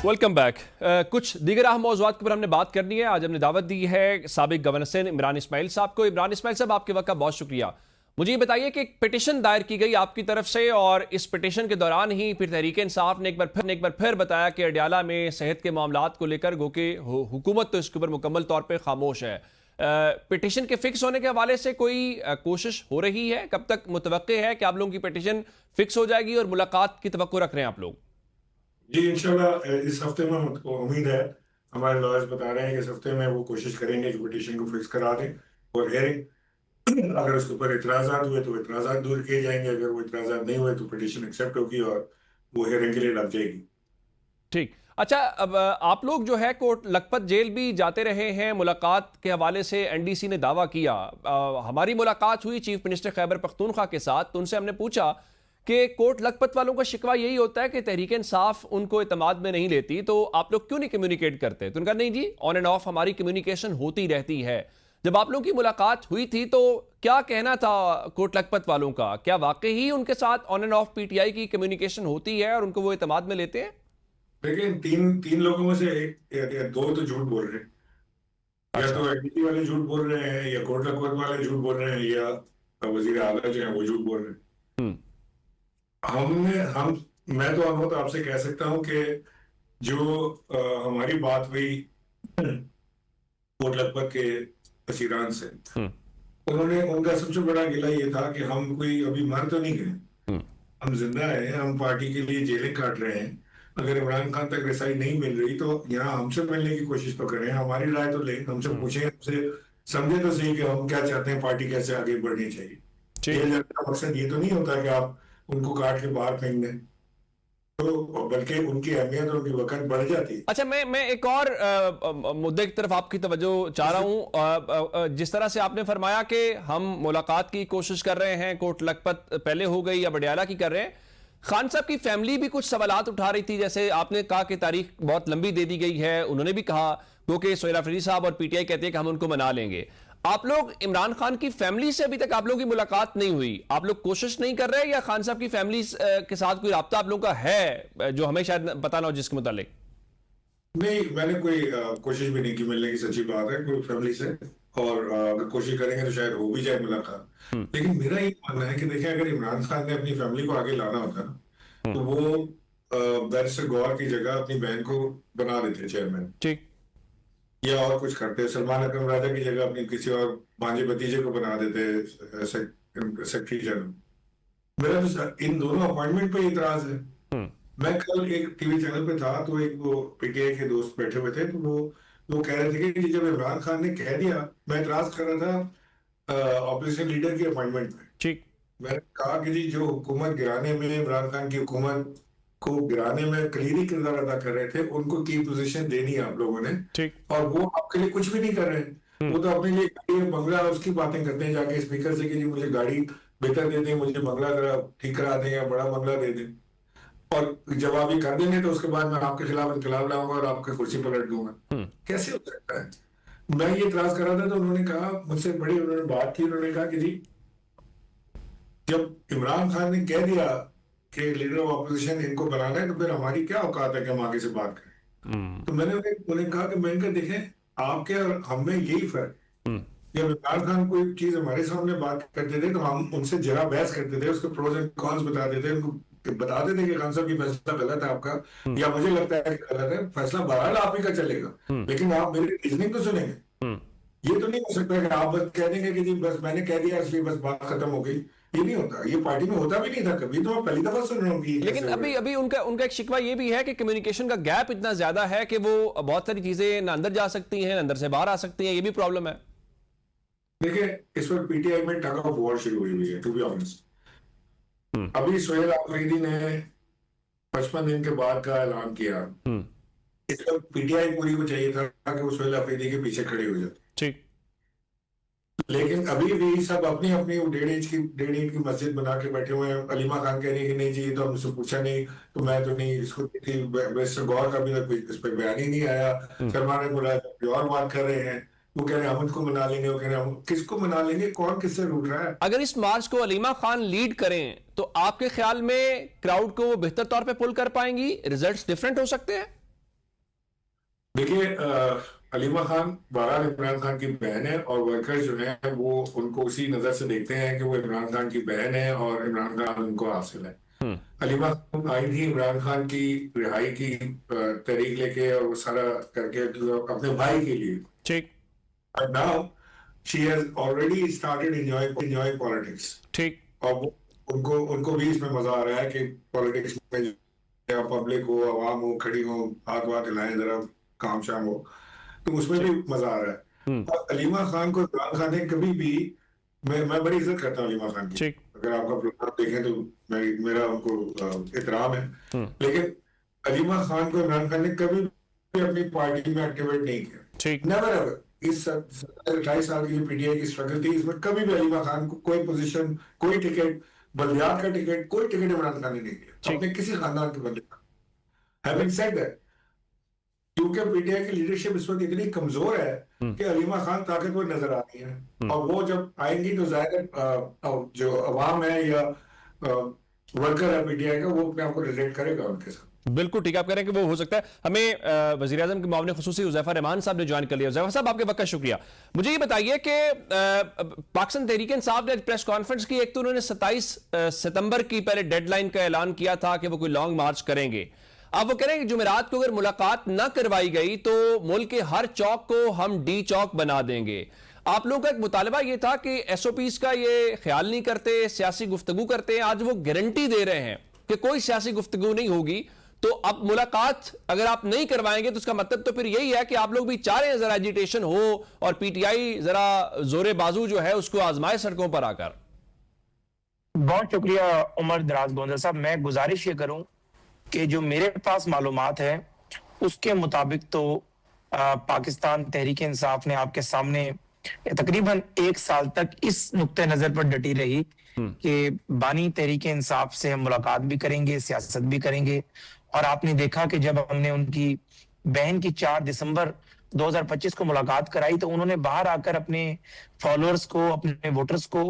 Welcome back. कुछ दीगर अहम मौज़ूआत के ऊपर हमने बात करनी है। आज हमने दावत दी है साबिक गवर्नर सिंध इमरान इस्माइल साहब को। इमरान इस्माइल साहब, आपके वक्त का बहुत शुक्रिया। मुझे ये बताइए कि एक पिटिशन दायर की गई आपकी तरफ से, और इस पिटिशन के दौरान ही फिर तहरीक इंसाफ ने एक बार फिर बताया कि अडयाला में सेहत के मामलात को लेकर गो कि हुकूमत तो इसके ऊपर मुकम्मल तौर पर खामोश है। पिटिशन के फिक्स होने के हवाले से कोई कोशिश हो रही है? कब तक मुतवक्के है कि आप लोगों की पिटिशन फिक्स हो जाएगी और मुलाकात की तवक्को रख रहे हैं आप लोग? जी इंशाल्लाह इस हफ्ते में हमको उम्मीद है। हमारे लॉयर्स बता रहे हैं कि इस हफ्ते में वो कोशिश करेंगे कि पिटीशन को फिक्स करा दें और हेयरिंग अगर उसके ऊपर इतराज़ात हुए तो इतराज़ात दूर किए जाएंगे, अगर वो इतराज़ात नहीं हुए तो पिटीशन एक्सेप्ट होगी और वो हेयरिंग के लिए लग जाएगी। ठीक। अच्छा, अब आप लोग जो है कोट लखपत जेल भी जाते रहे हैं। मुलाकात के हवाले से एनडीसी ने दावा किया। हमारी मुलाकात हुई चीफ मिनिस्टर खैबर पख्तूनख्वा के साथ, तो उनसे हमने पूछा कि कोट लखपत वालों का शिकवा यही होता है कि तहरीक इंसाफ उनको एतमाद में नहीं लेती, तो आप लोग क्यों नहीं कम्युनिकेट करते? तो उनका नहीं जी, ऑन एंड ऑफ हमारी कम्युनिकेशन होती रहती है। जब आप लोगों की मुलाकात हुई थी तो क्या कहना था कोट लखपत वालों का? क्या वाकई ही उनके साथ ऑन एंड ऑफ पीटीआई की कम्युनिकेशन होती है और उनको वो एतमाद में लेते हैं? लेकिन तीन तीन लोगों में से एक या दो तो झूठ बोल रहे हैं। या अच्छा। तो एनडीसी वाले झूठ बोल रहे हैं, या कोट लखपत वाले झूठ बोल रहे हैं, या वजीर आला जो है वो झूठ बोल रहे हैं। हम्म। हमने हम मैं तो अनुभव आपसे कह सकता हूँ कि जो हमारी बात हुई कोट लखपत के वसीरान से, हम्म। उन्होंने उनका सबसे बड़ा गिला ये था कि हम कोई अभी मर तो नहीं गए, हम्म। हम जिंदा हैं, हम पार्टी के लिए जेलें काट रहे हैं। अगर इमरान खान तक रसाई नहीं मिल रही तो यहाँ हमसे मिलने की कोशिश तो करें, हमारी राय तो लें, हमसे पूछें, हमसे समझे तो सही कि हम क्या चाहते हैं, पार्टी कैसे आगे बढ़नी चाहिए। ठीक। जेल जाने का मकसद ये तो नहीं होता कि आप उनको काट के बाहर फेंक दें, तो बल्कि उनकी अहमियत और उनकी वक़्त बढ़ जाती है। अच्छा, मैं एक और मुद्दे की तरफ आपकी तवज्जो चाह रहा हूं। जिस तरह से आपने फरमाया कि हम मुलाकात की कोशिश कर रहे हैं, कोट लखपत पहले हो गई या बडियाला की कर रहे हैं, खान साहब की फैमिली भी कुछ सवालात उठा रही थी। जैसे आपने कहा कि तारीख बहुत लंबी दे दी गई है, उन्होंने भी कहा क्योंकि सोहेल अफरीदी साहब और पीटीआई कहते हैं कि हम उनको मना लेंगे। आप लोग इमरान खान की फैमिली से अभी तक आप लोगों की मुलाकात नहीं हुई, आप लोग कोशिश नहीं कर रहे, या खान साहब की फैमिली के साथ कोई राब्ता आप लोगों का है जो हमें शायद पता ना हो जिसके मुतालिक? नहीं, मैंने कोई कोशिश भी नहीं की मिलने की, सच्ची बात है, कोई फैमिली से। और अगर कोशिश करेंगे तो शायद हो भी जाए मुलाकात। लेकिन मेरा ये मानना है कि देखिए, अगर इमरान खान ने अपनी फैमिली को आगे लाना होता ना, तो वो बैरिस्टर गौहर की जगह अपनी बहन को बना देते चेयरमैन, ठीक। या और कुछ करते। सलमान अकरम राजा की जगह अपनी किसी और भांजे भतीजे को बना देते सेक्रेटरी जनरल। मेरा तो इन दोनों अपॉइंटमेंट पे इतराज है। मैं कल एक टीवी चैनल पे था, तो एक वो पीटीआई के दोस्त बैठे हुए थे, तो वो कह रहे थे कि जब इमरान खान ने कह दिया, मैं इतराज कर रहा था ऑपोजिशन लीडर की अपॉइंटमेंट पे। ठीक। मैंने कहा कि जी, जो हुकूमत गिराने में, इमरान खान की हुकूमत को गिराने में कलीदी किरदार अदा कर रहे थे, उनको की पोजीशन देनी है आप लोगों ने, ठीक। और वो आपके लिए कुछ भी नहीं कर रहे हैं। वो तो अपने लिए गाड़ी बंगला उसकी बातें करते हैं जाके स्पीकर से कि जी मुझे गाड़ी बेहतर दे दें, मुझे बंगला ठीक करा दें या बड़ा बंगला दे दें, और जब आप ये कर देंगे तो उसके बाद मैं आपके खिलाफ इनकलाब लाऊंगा और आपकी कुर्सी पलट दूंगा। कैसे हो सकता है? मैं ये इतराज कर रहा था, तो उन्होंने कहा मुझसे, बड़ी उन्होंने बात की, उन्होंने कहा कि जी, जब इमरान खान ने कह दिया कि लीडर ऑफ ऑपोजिशन इनको बनाना है, तो फिर हमारी क्या औकात है कि हम आगे से बात करें। तो मैंने उन्हें कहा कि मैंने कहा, देखें, आपके और हम में यही फर्क है। जब इमरान खान कोई चीज हमारे सामने बात करते थे तो हम उनसे जरा बहस करते थे, उसके प्रोज एंड कॉन्स बताते थे, उनको बताते थे कि खान साहब की फैसला गलत है आपका, या मुझे लगता है कि गलत है, फैसला बहरहाल आप ही का चलेगा, लेकिन आप मेरी रीजनिंग तो सुनेंगे। ये तो नहीं हो सकता कि आप बस कह देंगे कि जी बस मैंने कह दिया इसलिए बस बात खत्म हो गई। ये नहीं होता, ये पार्टी में होता भी नहीं था कभी, तो मैं पहली दफा सुन रहा हूँ कि लेकिन अभी अभी उनका उनका एक शिकवा ये भी है कि कम्युनिकेशन का गैप इतना ज्यादा है कि वो बहुत सारी चीजें ना अंदर जा सकती हैं, ना अंदर से बाहर आ सकती हैं। ये भी प्रॉब्लम है। देखिए, इस वक्त पीटीआई में टग ऑफ वॉर शुरू हुई है, टू बी ऑनेस्ट। अभी सोहेल अफरीदी ने 55 दिन के बाद का ऐलान किया। इस वक्त पीटीआई पूरी को चाहिए था कि वो सोहेल अफरीदी के पीछे खड़े हो जाते। ठीक। लेकिन अभी भी सब अपनी अपनी 1.5 इंच की मस्जिद बना के बैठे हुए हैं। अलीमा खान कह रही है कि नहीं जी, ये तो हमसे पूछा नहीं, तो मैं तो नहीं इसको बैरिस्टर गौहर का भी इस पर बयान ही नहीं आया। सलमान और बात कर रहे हैं, वो कह रहे हैं हम उनको मना लेंगे, वो कह रहे हैं हम किसको मना लेंगे, कौन किससे रूठ रहा है। अगर इस मार्च को अलीमा खान लीड करें तो आपके ख्याल में क्राउड को वो बेहतर तौर पे पुल कर पाएंगी? रिजल्ट्स डिफरेंट हो सकते हैं? देखिए, अलीमा खान बहरहाल इमरान खान की बहन है, और वर्कर जो है वो उनको उसी नजर से देखते हैं कि वो इमरान खान की बहन है और इमरान खान उनको हासिल है। अलीमा खान आई थी इमरान खान की रिहाई की तहरीक लेके, और वो सारा करके अपने भाई के लिए। ठीक But now she has already started enjoying politics. ठीक। और उनको उनको भी इसमें मजा आ रहा है कि पॉलिटिक्स में पब्लिक हो, आवाम हो, खड़ी हो, हाथ वाथ हिलाएं, जरा काम शाम हो, तो उसमें भी मजा आ रहा है। और अलीमा खान को इमरान खान ने कभी भी, मैं बड़ी इज्जत करता हूँ अलीमा खान की, ठीक। अगर आपका प्रोग्राम देखें तो मेरा उनको एहतराम है, लेकिन अलीमा खान को इमरान खान ने कभी भी अपनी पार्टी में एक्टिवेट नहीं किया। ठीक। Never ever. इस 28 साल की जो पीटीआई की स्ट्रगल थी, इसमें कभी भी अलीमा खान को कोई पोजीशन, कोई टिकट, बल्दियात का टिकट, कोई टिकट इमरान खान ने नहीं दिया अपने किसी खानदान के बंदे का। हैविंग सेड दैट, क्योंकि पीटीआई की लीडरशिप इस वक्त इतनी कमजोर है कि अलीमा खान ताकतवर नजर आ रही है, और वो जब आएंगी तो जाहिर जो अवाम है या वर्कर है पीटीआई का, वो अपने आप को रिलेट करेगा उनके साथ। बिल्कुल ठीक, आप कह रहे हैं कि वो हो सकता है। हमें वजीर आजम के मुआविन खुसूसी हुज़ैफा रहमान साहब ने ज्वाइन कर लिया। हुज़ैफा साहब, आपके वक्त का शुक्रिया। मुझे ये बताइए कि पाकिस्तान तहरीक इंसाफ ने प्रेस कॉन्फ्रेंस की, एक तो उन्होंने 27 सितंबर की पहले डेडलाइन का ऐलान किया था कि वो कोई लॉन्ग मार्च करेंगे। अब वो कह रहे हैं कि जुमेरात को अगर मुलाकात ना करवाई गई तो मुल्क के हर चौक को हम डी चौक बना देंगे। आप लोगों का एक मुतालबा ये था कि एसओपीज का ये ख्याल नहीं करते, सियासी गुफ्तगू करते हैं। आज वो गारंटी दे रहे हैं कि कोई सियासी गुफ्तगू नहीं होगी, तो अब मुलाकात अगर आप नहीं करवाएंगे तो उसका मतलब तो फिर यही है कि आप लोग भी चाह रहे हैं जरा एजिटेशन हो और पीटीआई जरा जोरे बाजू जो है उसको आजमाए सड़कों पर आकर। बहुत शुक्रिया उमर दराज गोंदर साहब। मैं गुजारिश ये करूं कि जो मेरे पास मालूमात है उसके मुताबिक तो पाकिस्तान तहरीक इंसाफ ने आपके सामने तकरीबन 1 साल तक इस नुक्ते नजर पर डटी रही कि बानी तहरीक इंसाफ से हम मुलाकात भी करेंगे, सियासत भी करेंगे। और आपने देखा कि जब हमने उनकी बहन की 4 दिसंबर 2025 को मुलाकात कराई तो उन्होंने बाहर आकर अपने फॉलोअर्स को, अपने वोटर्स को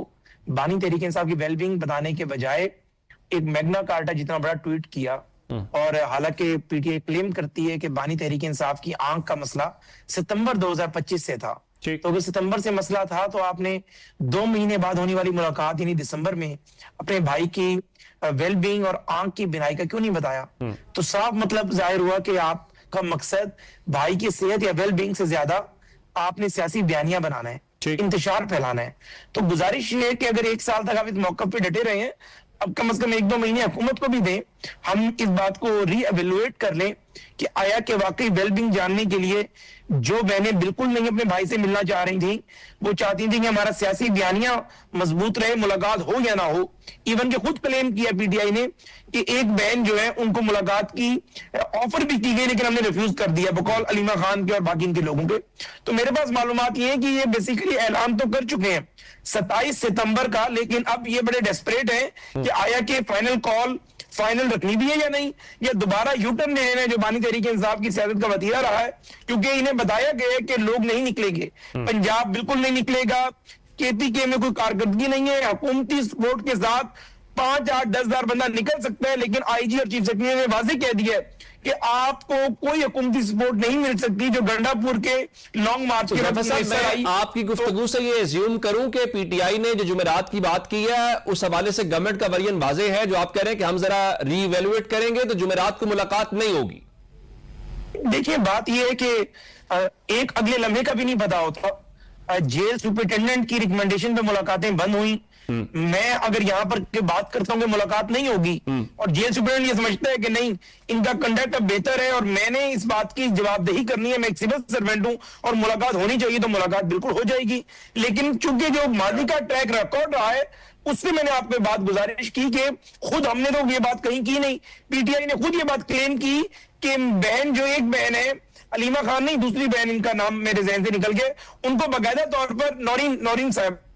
बानी तहरीक इंसाफ की वेलबींग बताने के बजाय एक मैग्ना कार्टा जितना बड़ा ट्वीट किया। और हालांकि पीटीआई क्लेम करती है कि बानी तहरीक इंसाफ की आंख का मसला सितंबर 2025 से था, तो अगर सितंबर से मसला था तो आपने 2 महीने बाद होने वाली मुलाकात यानी दिसंबर में अपने भाई की वेलबींग और आंख की बिनाई का क्यों नहीं बताया? तो साफ मतलब जाहिर हुआ कि आपका मकसद भाई की सेहत या वेलबींग से ज्यादा आपने सियासी बयानियां बनाना है, इंतशार फैलाना है। तो गुजारिश ये है कि अगर 1 साल तक आप इस मौके पे डटे रहे हैं, अब कम से कम 1-2 महीने हुकूमत को भी दें, हम इस बात को रीएवेलुएट कर लें कि आया कि वाकई वेलबींग जानने के लिए जो बहनें बिल्कुल नहीं अपने भाई से मिलना चाह रही थी, वो चाहती थी कि हमारा सियासी बयानियां मजबूत रहे, मुलाकात हो या ना हो। इवन के खुद क्लेम किया पीटीआई ने कि एक बहन जो है उनको मुलाकात की ऑफर भी की गई लेकिन हमने रिफ्यूज कर दिया बकौल अलीमा खान के और बाकी इनके लोगों के। तो मेरे पास मालूमात ये है कि ये बेसिकली ऐलान तो कर चुके हैं 27 सितंबर का, लेकिन अब ये बड़े डेस्परेट हैं कि आया कि फाइनल कॉल फाइनल रखनी भी है या नहीं, या दोबारा यूटर्न ले लेना है जो बानी तहरीक इंसाफ की सियासत का वतीरा रहा है। क्योंकि इन्हें बताया गया है कि लोग नहीं निकलेंगे, पंजाब बिल्कुल नहीं निकलेगा, केपीके में कोई कारकर्दगी नहीं है, हुकूमती सपोर्ट के साथ 5, 8, 10 हजार बंदा निकल सकता है, लेकिन आईजी और चीफ सेक्रेटरी ने वाजे कह दिया है कि आपको कोई हुकूमती सपोर्ट नहीं मिल सकती जो गंडापुर के लॉन्ग मार्च के मैं आपकी गुफ्तगू से ये एज्यूम करूं कि पीटीआई ने जो जुमेरात की बात की है उस हवाले से गवर्नमेंट का वर्जन वाजे है, जो आप कह रहे हैं कि हम जरा रीवैल्यूएट करेंगे तो जुमेरात को मुलाकात नहीं होगी। देखिए बात यह है कि एक अगले लम्हे का भी नहीं पता होता। जेल सुपरिटेंडेंट की रिकमेंडेशन पे मुलाकातें बंद हुई। मैं अगर यहां पर के बात करता हूं कि मुलाकात नहीं होगी और जेल सुपरिटेंडेंट ये समझता है कि नहीं इनका कंडक्ट अब बेहतर है और मैंने इस बात की जवाबदेही करनी है, मैं एक सिविल सर्वेंट हूं और मुलाकात होनी चाहिए, तो मुलाकात बिल्कुल हो जाएगी। लेकिन चूंकि जो माजी का ट्रैक रिकॉर्ड रहा है उससे मैंने आपको बात गुजारिश की कि खुद हमने तो ये बात कहीं की नहीं, पीटीआई ने खुद ये बात क्लेम की कि बहन जो एक बहन है अलीमा खान नहीं, दूसरी बहन, इनका नाम मेरे जहन से निकल गया, उनको बाकायदा तौर पर नौरीन साहब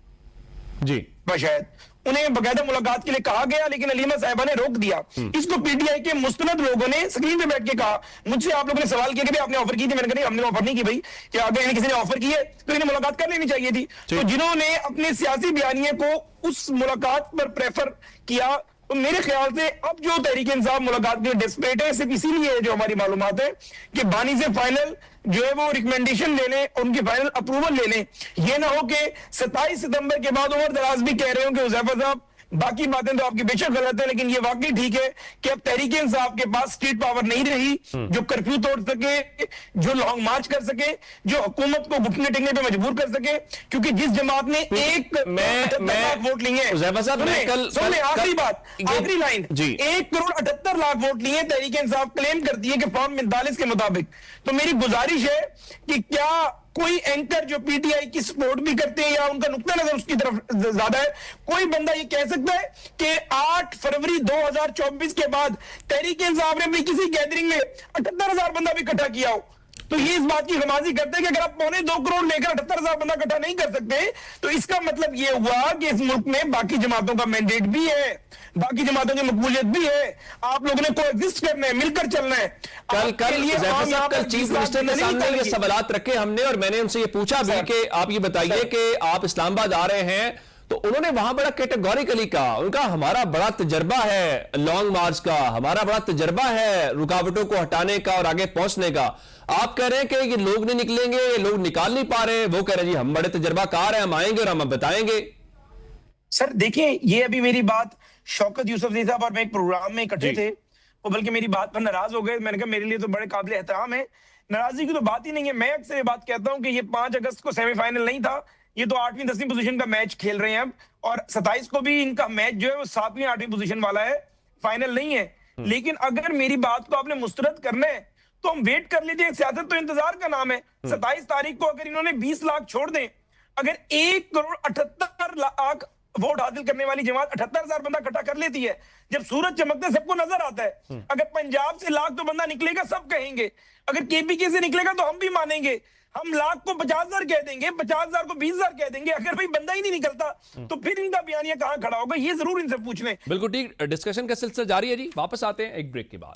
जी शायद उन्हें बाकायदा मुलाकात के लिए कहा गया, लेकिन अलीमा साहिबा ने रोक दिया। इसको पीटीआई के मुस्तनद लोगों ने स्क्रीन पे बैठ के कहा, मुझसे आप लोगों ने सवाल किया कि आपने ऑफर की थी, मैंने कहा नहीं हमने ऑफर नहीं की भाई, कि अगर किसी ने ऑफर की है तो इन्हें मुलाकात कर लेनी चाहिए थी। तो जिन्होंने अपने सियासी बयानिए को उस मुलाकात पर प्रेफर किया तो मेरे ख्याल से अब जो तहरीक इंसाफ मुलाकात के लिए डेस्परेट है, सिर्फ इसीलिए है जो हमारी मालूमात है कि बानी से फाइनल जो है वो रिकमेंडेशन ले लें, उनकी फाइनल अप्रूवल ले लें। ये ना हो कि 27 सितंबर के बाद उमर दराज भी कह रहे हो कि हुज़ैफा साहब बाकी बातें तो आपकी बेशक गलत है, लेकिन ये वाकई ठीक है कि अब तहरीक इंसाफ के पास स्टेट पावर नहीं रही जो कर्फ्यू तोड़ सके, जो लॉन्ग मार्च कर सके, जो हुकूमत को घुटने टेकने पे मजबूर कर सके। क्योंकि जिस जमात ने एक लाख वोट लिए, आखिरी लाइन, 1,78,00,000 वोट लिए, तहरीक इंसाफ क्लेम करती है कि फॉर्म 45 के मुताबिक। तो मेरी गुजारिश है कि क्या कोई एंकर जो पीटीआई की सपोर्ट भी करते हैं या उनका नुक्ता नजर उसकी तरफ ज्यादा है, कोई बंदा ये कह सकता है कि 8 फरवरी 2024 के बाद तहरीक इंसाफ ने भी किसी गैदरिंग में 78,000 बंदा भी इकट्ठा किया हो? तो ये इस बात की खमाजी करते हैं कि अगर आप 2.25 करोड़ लेकर 78,000 बंदा इकट्ठा नहीं कर सकते, तो इसका मतलब ये हुआ कि इस मुल्क में बाकी जमातों का मैंडेट भी है, बाकी जमातों की मकबूलियत भी है, आप लोगों ने कोएग्जिस्ट करना है, मिलकर चलना है। कल चीफ मिनिस्टर के सामने ये सवालात रखे हमने और मैंने उनसे ये पूछा भी कि आप ये बताइए कि आप इस्लामाबाद आ रहे हैं, तो उन्होंने वहां बड़ा कैटेगोरिकली कहा, उनका हमारा बड़ा तजर्बा है लॉन्ग मार्च का, हमारा बड़ा तजर्बा है रुकावटों को हटाने का और आगे पहुंचने का। आप कह रहे हैं कि ये लोग नहीं निकलेंगे, ये लोग निकाल नहीं पा रहे, वो कह रहे हैं जी हम बड़े तजर्बाकार हैं, हम आएंगे और हम बताएंगे। सर देखिए, ये अभी मेरी बात शौकत यूसुफजई साहब और मैं एक प्रोग्राम में इकट्ठे थे, वो बल्कि मेरी बात पर नाराज हो गए। मैंने कहा मेरे लिए तो बड़े काबिल एहतराम है, नाराजगी की तो बात ही नहीं है। मैं अक्सर ये बात कहता हूं कि ये 5 अगस्त को सेमीफाइनल नहीं था, ये तो 8वीं 10वीं पोजीशन का मैच खेल रहे हैं अब, और 27 को भी इनका मैच जो है वो 7वीं 8वीं पोजीशन वाला है, फाइनल नहीं है। लेकिन अगर मेरी बात को आपने मुस्तरद करना है तो हम वेट कर लीजिए, सियासत तो इंतजार का नाम है। 27 तारीख को अगर इन्होंने 20 लाख छोड़ दें, अगर 1,78,00,000 वोट हासिल करने वाली जमात 78,000 बंदा इकट्ठा कर लेती है, जब सूरज चमकते सबको नजर आता है। अगर पंजाब से लाख तो बंदा निकलेगा सब कहेंगे, अगर केपीके से निकलेगा तो हम भी मानेंगे, हम लाख को 50,000 कह देंगे, 50,000 को 20,000 कह देंगे। अगर भाई बंदा ही नहीं निकलता तो फिर इनका बयानिया कहां खड़ा होगा, ये जरूर इनसे पूछ लें। बिल्कुल ठीक, डिस्कशन का सिलसिला जारी है जी, वापस आते हैं एक ब्रेक के बाद।